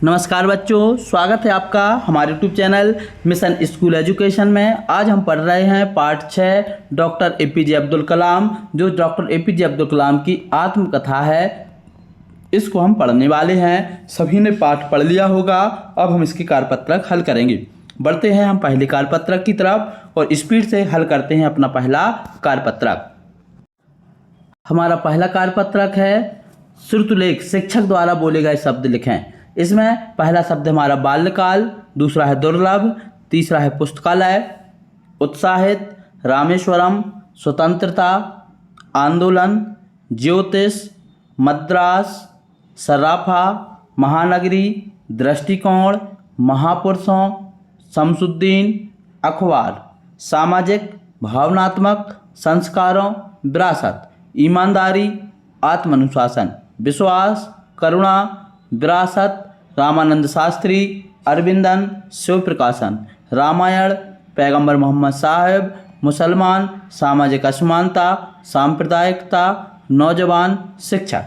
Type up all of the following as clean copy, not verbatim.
नमस्कार बच्चों, स्वागत है आपका हमारे YouTube channel mission school education में। आज हम पढ़ रहे हैं part 6 doctor APJ Abdul Kalam, जो डॉक्टर एपीजे अब्दुल कलाम की आत्मकथा है। इसको हम पढ़ने वाले हैं। सभी ने पाठ पढ़ लिया होगा। अब हम इसके कार्यपत्रक हल करेंगे। बढ़ते हैं हम पहले कार्यपत्रक की तरफ और स्पीड से हल करते हैं अपना पहला कार्यपत्रक। हमारा पहला कार्यपत्रक है श्रुतलेख, शिक्षक द्वारा बोले गए शब्द लिखें। इसमें पहला शब्द हमारा बाल्यकाल, दूसरा है दुर्लभ, तीसरा है पुस्तकालय, उत्साहित, रामेश्वरम, स्वतंत्रता, आंदोलन, ज्योतिष, मद्रास, सराफा, महानगरी, दृष्टिकोण, महापुरुषों, शमसुद्दीन, अखबार, सामाजिक, भावनात्मक, संस्कारों, विरासत, ईमानदारी, आत्मानुशासन, विश्वास, करुणा, विरासत, रामानंद शास्त्री, अरविंदन, शिव प्रकाशन, रामायण, पैगंबर मोहम्मद साहब, मुसलमान, सामाजिक असमानता, सांप्रदायिकता, नौजवान, शिक्षा।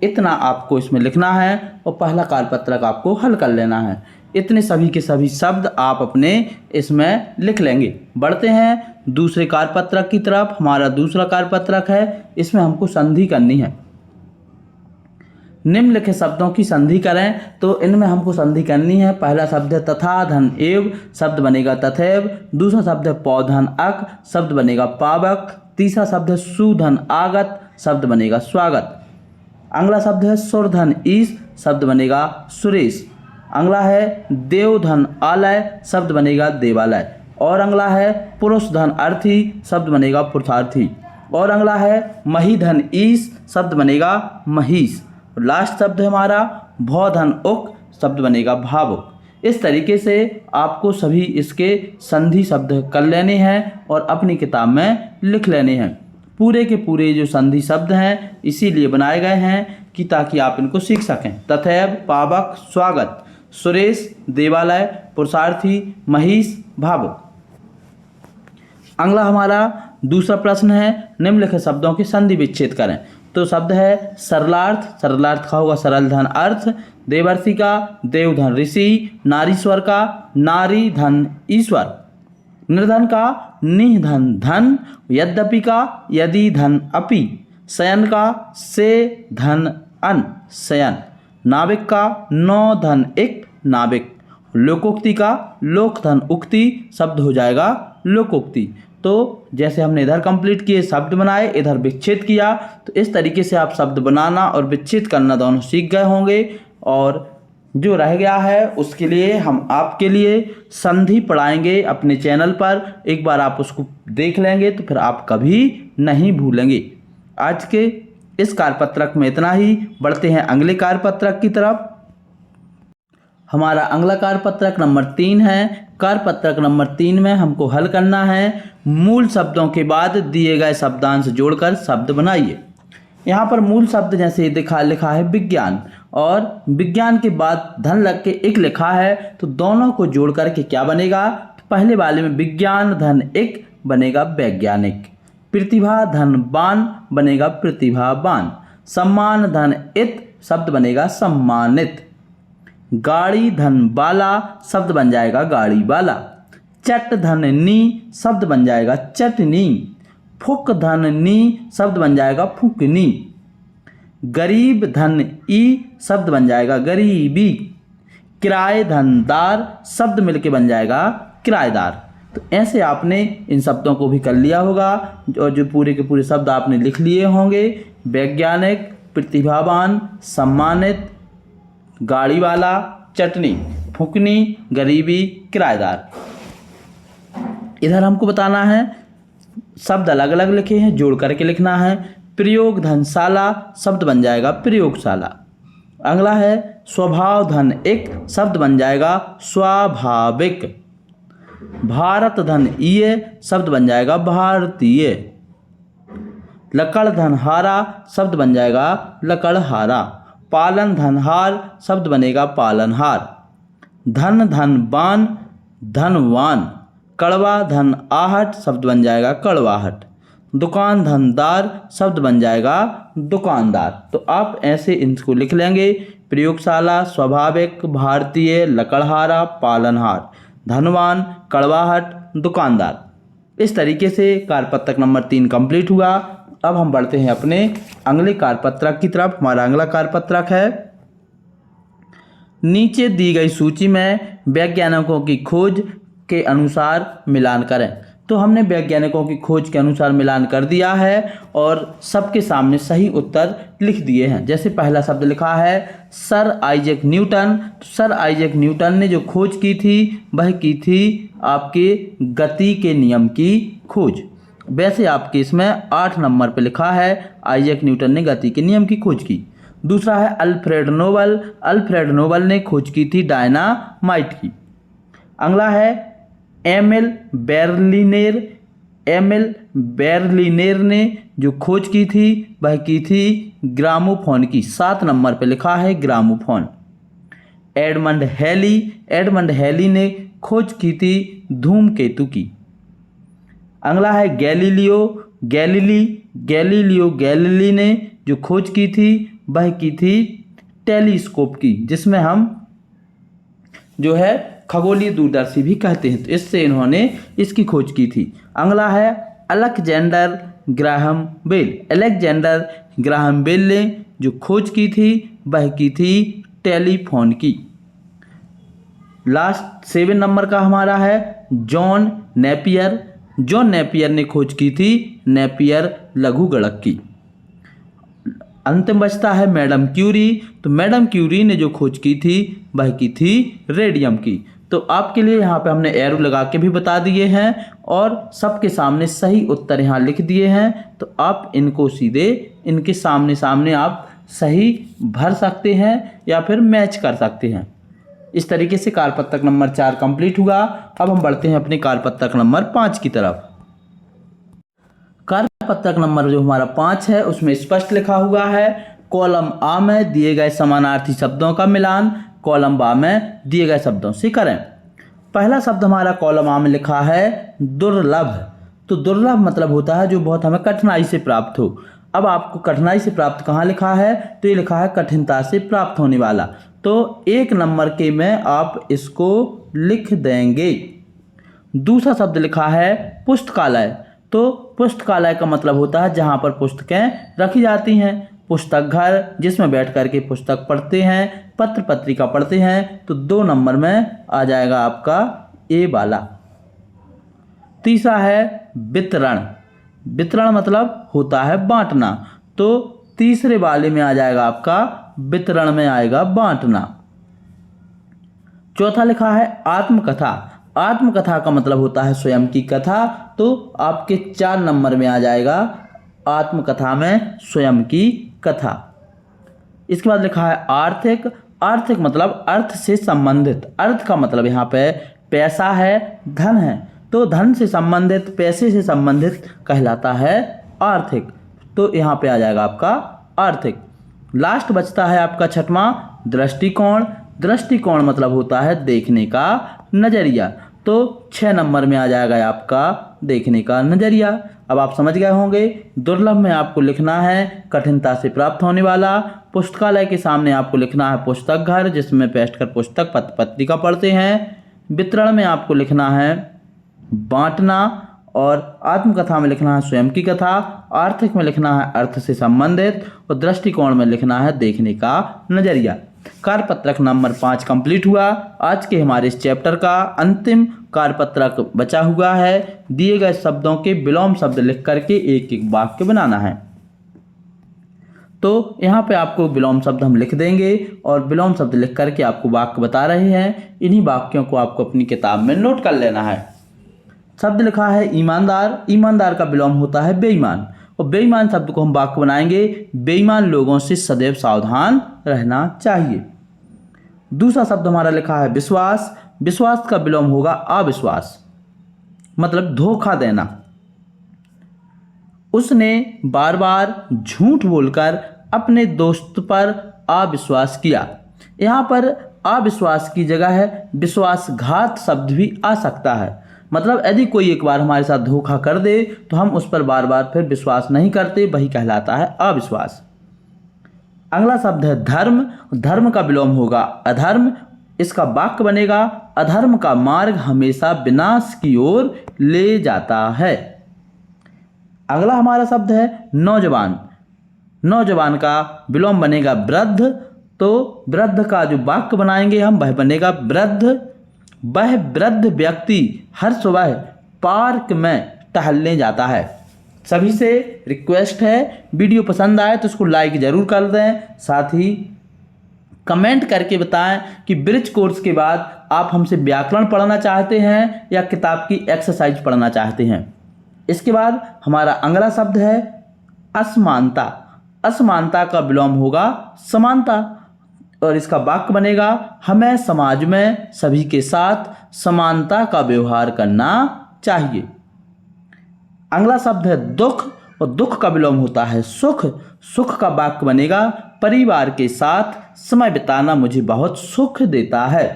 इतना आपको इसमें लिखना है और पहला कार्यपत्रक आपको हल कर लेना है। इतने सभी के सभी शब्द आप अपने इसमें लिख लेंगे। बढ़ते हैं दूसरे कार्यपत्रक की तरफ। हमारा दूसरा कार्यपत्रक है, इसमें हमको संधि करनी है। निम्नलिखित शब्दों की संधि करें। तो इनमें हमको संधि करनी है। पहला शब्द है तथा धन एव, शब्द बनेगा तथैव। दूसरा शब्द है पौधन अक, शब्द बनेगा पावक। तीसरा शब्द है सुधन आगत, शब्द बनेगा स्वागत। अगला शब्द है सुरधन ईश, शब्द बनेगा सुरेश। अगला है देवधन आलय, शब्द बनेगा देवालय। और अगला है पुरुष धन अर्थी, शब्द बनेगा पुरुषार्थी। और अगला है महीधन ईश, शब्द बनेगा महिष। लास्ट शब्द है हमारा भौधन उक, शब्द बनेगा भावुक। इस तरीके से आपको सभी इसके संधि शब्द कर लेने हैं और अपनी किताब में लिख लेने हैं। पूरे के पूरे जो संधि शब्द हैं इसीलिए बनाए गए हैं कि ताकि आप इनको सीख सकें। तथैव, पावक, स्वागत, सुरेश, देवालय, पुरुषार्थी, महिष, भावुक। अगला हमारा दूसरा प्रश्न है, निम्नलिखित शब्दों के संधि विच्छेद करें। तो शब्द है सरलार्थ, सरलार्थ का होगा सरल धन अर्थ। देवर्षि का देवधन ऋषि, नारीश्वर का नारी धन ईश्वर, निर्धन का निधन धन, यद्यपि का यदि धन अपि, शयन का से धन अन शयन, नाविक का नौ धन एक नाविक, लोकोक्ति का लोक धन उक्ति, शब्द हो जाएगा लोकोक्ति। तो जैसे हमने इधर कंप्लीट किए शब्द बनाए, इधर विच्छेद किया, तो इस तरीके से आप शब्द बनाना और विच्छेद करना दोनों सीख गए होंगे। और जो रह गया है उसके लिए हम आपके लिए संधि पढ़ाएंगे अपने चैनल पर। एक बार आप उसको देख लेंगे तो फिर आप कभी नहीं भूलेंगे। आज के इस कार्यपत्रक में इतना ही। बढ़ते हैं अगले कार्यपत्रक की तरफ। हमारा अगला कार्यपत्रक नंबर 3 है। कार्यपत्रक नंबर 3 में हमको हल करना है मूल शब्दों के बाद दिए गए शब्दांश जोड़कर शब्द बनाइए। यहाँ पर मूल शब्द जैसे लिखा है विज्ञान, और विज्ञान के बाद धन लग के एक लिखा है, तो दोनों को जोड़ करके क्या बनेगा। पहले वाले में विज्ञान धन एक बनेगा वैज्ञानिक, प्रतिभा धन बान बनेगा प्रतिभावान, सम्मान धन इत शब्द बनेगा सम्मानित, गाड़ी धन बाला शब्द बन जाएगा गाड़ी वाला, चट धन नी शब्द बन जाएगा चटनी, फुक धन नी शब्द बन जाएगा फुकनी, गरीब धन ई शब्द बन जाएगा गरीबी, किराए धन दार शब्द मिलके बन जाएगा किराएदार। तो ऐसे आपने इन शब्दों को भी कर लिया होगा और जो पूरे के पूरे शब्द आपने लिख लिए होंगे। वैज्ञानिक, प्रतिभावान, सम्मानित, गाड़ी वाला, चटनी, फुकनी, गरीबी, किराएदार। इधर हमको बताना है शब्द अलग अलग लिखे हैं, जोड़ करके लिखना है। प्रयोग धनशाला शब्द बन जाएगा प्रयोगशाला। अगला है स्वभाव धन एक शब्द बन जाएगा स्वाभाविक, भारत धन ईय शब्द बन जाएगा भारतीय, लकड़ धन हारा शब्द बन जाएगा लकड़हारा, पालन धनहार शब्द बनेगा पालनहार, धन धन बान धनवान, कड़वा धन आहट शब्द बन जाएगा कड़वाहट, दुकान धनदार शब्द बन जाएगा दुकानदार। तो आप ऐसे इनको लिख लेंगे। प्रयोगशाला, स्वाभाविक, भारतीय, लकड़हारा, पालनहार, धनवान, कड़वाहट, दुकानदार। इस तरीके से कार्यपत्रक नंबर 3 कंप्लीट हुआ। अब हम बढ़ते हैं अपने अगले कार्यपत्रक की तरफ। हमारा अगला कार्यपत्रक है, नीचे दी गई सूची में वैज्ञानिकों की खोज के अनुसार मिलान करें। तो हमने वैज्ञानिकों की खोज के अनुसार मिलान कर दिया है और सबके सामने सही उत्तर लिख दिए हैं। जैसे पहला शब्द लिखा है सर आइजैक न्यूटन। तो सर आइजैक न्यूटन ने जो खोज की थी वह की थी आपके गति के नियम की खोज। वैसे आपके इसमें 8 नंबर पे लिखा है आइजैक न्यूटन ने गति के नियम की खोज की। दूसरा है अल्फ्रेड नोबल। अल्फ्रेड नोबल ने खोज की थी डायनामाइट की। अगला है एमिल बेर्लिनेर। एमिल बेर्लिनेर ने जो खोज की थी वह की थी ग्रामोफोन की। 7 नंबर पे लिखा है gramophone. Edmond Halley. Edmond Halley ने खोज की थी धूमकेतु की। अगला है गैलीलियो गैलीली। गैलीलियो गैलीली ने जो खोज की थी वह की थी टेलीस्कोप की, जिसमें हम जो है खगोलीय दूरदर्शी भी कहते हैं। तो इससे इन्होंने इसकी खोज की थी। अगला है Alexander Graham Bell. Alexander Graham Bell ने जो खोज की थी वह की थी टेलीफोन की। लास्ट 7 नंबर का हमारा है जॉन नेपियर। जॉन नेपियर ने खोज की थी नेपियर लघुगणक की। अंतिम बचता है मैडम क्यूरी। तो मैडम क्यूरी ने जो खोज की थी वह की थी रेडियम की। तो आपके लिए यहाँ पे हमने एरो लगा के भी बता दिए हैं और सबके सामने सही उत्तर यहाँ लिख दिए हैं। तो आप इनको सीधे इनके सामने सामने आप सही भर सकते हैं या फिर मैच कर सकते हैं। इस तरीके से कार्यपत्रक नंबर 4 कंप्लीट हुआ। अब हम बढ़ते हैं अपने कार्यपत्रक नंबर 5 की तरफ। कार्यपत्रक नंबर जो हमारा 5 है उसमें स्पष्ट लिखा हुआ है कॉलम आ में दिए गए समानार्थी शब्दों का मिलान कॉलम बा में दिए गए शब्दों से करें। पहला शब्द हमारा कॉलम आ में लिखा है दुर्लभ। तो दुर्लभ मतलब होता है जो बहुत हमें कठिनाई से प्राप्त हो। अब आपको कठिनाई से प्राप्त कहाँ लिखा है, तो ये लिखा है कठिनता से प्राप्त होने वाला। तो 1 नंबर के में आप इसको लिख देंगे। दूसरा शब्द लिखा है पुस्तकालय। तो पुस्तकालय का मतलब होता है जहाँ पर पुस्तकें रखी जाती हैं। पुस्तक घर जिसमें बैठ करके पुस्तक पढ़ते हैं, पत्र पत्रिका पढ़ते हैं। तो 2 नंबर में आ जाएगा आपका ए वाला। तीसरा है वितरण। वितरण मतलब होता है बांटना। तो तीसरे वाले में आ जाएगा आपका वितरण में आएगा बांटना। चौथा लिखा है आत्मकथा। आत्मकथा का मतलब होता है स्वयं की कथा। तो आपके 4 नंबर में आ जाएगा आत्मकथा में स्वयं की कथा। इसके बाद लिखा है आर्थिक। आर्थिक मतलब अर्थ से संबंधित। अर्थ का मतलब यहाँ पे पैसा है, धन है। तो धन से संबंधित, पैसे से संबंधित कहलाता है आर्थिक। तो यहाँ पे आ जाएगा आपका आर्थिक। लास्ट बचता है आपका 6वां दृष्टिकोण। दृष्टिकोण मतलब होता है देखने का नजरिया। तो 6 नंबर में आ जाएगा आपका देखने का नजरिया। अब आप समझ गए होंगे। दुर्लभ में आपको लिखना है कठिनता से प्राप्त होने वाला। पुस्तकालय के सामने आपको लिखना है पुस्तक घर जिसमें बैठकर पुस्तक पत्र पत्रिका पढ़ते हैं। वितरण में आपको लिखना है बांटना और आत्मकथा में लिखना है स्वयं की कथा। आर्थिक में लिखना है अर्थ से संबंधित और दृष्टिकोण में लिखना है देखने का नजरिया। कार्यपत्रक नंबर 5 कंप्लीट हुआ। आज के हमारे इस चैप्टर का अंतिम कार्यपत्रक बचा हुआ है। दिए गए शब्दों के विलोम शब्द लिख करके एक एक वाक्य बनाना है। तो यहाँ पे आपको विलोम शब्द हम लिख देंगे और विलोम शब्द लिख करके आपको वाक्य बता रहे हैं। इन्हीं वाक्यों को आपको अपनी किताब में नोट कर लेना है। शब्द लिखा है ईमानदार। ईमानदार का विलोम होता है बेईमान और बेईमान शब्द को हम वाक्य बनाएंगे बेईमान लोगों से सदैव सावधान रहना चाहिए। दूसरा शब्द हमारा लिखा है विश्वास। विश्वास का विलोम होगा अविश्वास मतलब धोखा देना। उसने बार बार झूठ बोलकर अपने दोस्त पर अविश्वास किया। यहाँ पर अविश्वास की जगह है विश्वासघात शब्द भी आ सकता है। मतलब यदि कोई एक बार हमारे साथ धोखा कर दे तो हम उस पर बार बार फिर विश्वास नहीं करते, वही कहलाता है अविश्वास। अगला शब्द है धर्म। धर्म का विलोम होगा अधर्म। इसका वाक्य बनेगा अधर्म का मार्ग हमेशा विनाश की ओर ले जाता है। अगला हमारा शब्द है नौजवान। नौजवान का विलोम बनेगा वृद्ध। तो वृद्ध का जो वाक्य बनाएंगे हम वह बनेगा वृद्ध। वह वृद्ध व्यक्ति हर सुबह पार्क में टहलने जाता है। सभी से रिक्वेस्ट है, वीडियो पसंद आए तो इसको लाइक ज़रूर कर दें, साथ ही कमेंट करके बताएं कि ब्रिज कोर्स के बाद आप हमसे व्याकरण पढ़ना चाहते हैं या किताब की एक्सरसाइज पढ़ना चाहते हैं। इसके बाद हमारा अगला शब्द है असमानता। असमानता का विलोम होगा समानता और इसका वाक्य बनेगा हमें समाज में सभी के साथ समानता का व्यवहार करना चाहिए। अगला शब्द है दुख और दुख का विलोम होता है सुख। सुख का वाक्य बनेगा परिवार के साथ समय बिताना मुझे बहुत सुख देता है।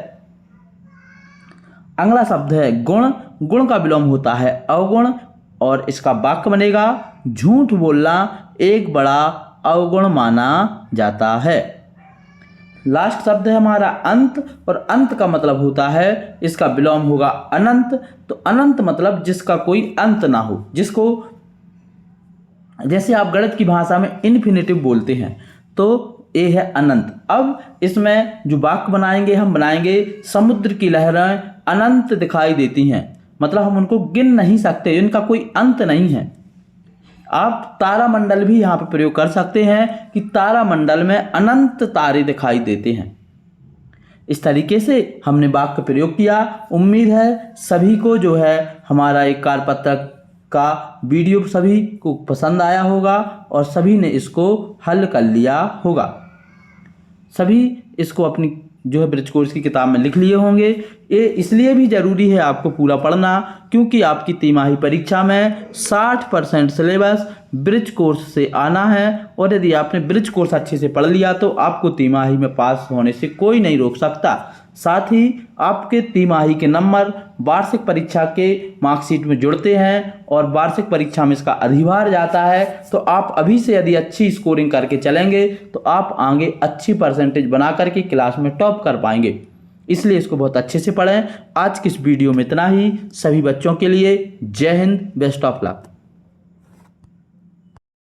अगला शब्द है गुण। गुण का विलोम होता है अवगुण और इसका वाक्य बनेगा झूठ बोलना एक बड़ा अवगुण माना जाता है। लास्ट शब्द है हमारा अंत और अंत का मतलब होता है, इसका विलोम होगा अनंत। तो अनंत मतलब जिसका कोई अंत ना हो, जिसको जैसे आप गणित की भाषा में इन्फिनिटिव बोलते हैं तो ये है अनंत। अब इसमें जो वाक्य बनाएंगे हम बनाएंगे समुद्र की लहरें अनंत दिखाई देती हैं, मतलब हम उनको गिन नहीं सकते, इनका कोई अंत नहीं है। आप तारामंडल भी यहाँ पे प्रयोग कर सकते हैं कि तारामंडल में अनंत तारे दिखाई देते हैं। इस तरीके से हमने वाक्य प्रयोग किया। उम्मीद है सभी को जो है हमारा एक कार्यपत्र का वीडियो सभी को पसंद आया होगा और सभी ने इसको हल कर लिया होगा। सभी इसको अपनी जो है ब्रिज कोर्स की किताब में लिख लिए होंगे। ये इसलिए भी ज़रूरी है आपको पूरा पढ़ना क्योंकि आपकी तिमाही परीक्षा में 60% सिलेबस ब्रिज कोर्स से आना है और यदि आपने ब्रिज कोर्स अच्छे से पढ़ लिया तो आपको तिमाही में पास होने से कोई नहीं रोक सकता। साथ ही आपके तिमाही के नंबर वार्षिक परीक्षा के मार्कशीट में जुड़ते हैं और वार्षिक परीक्षा में इसका अधिभार जाता है। तो आप अभी से यदि अच्छी स्कोरिंग करके चलेंगे तो आप आगे अच्छी परसेंटेज बना करके क्लास में टॉप कर पाएंगे। इसलिए इसको बहुत अच्छे से पढ़ें। आज की इस वीडियो में इतना ही। सभी बच्चों के लिए जय हिंद, बेस्ट ऑफ लक।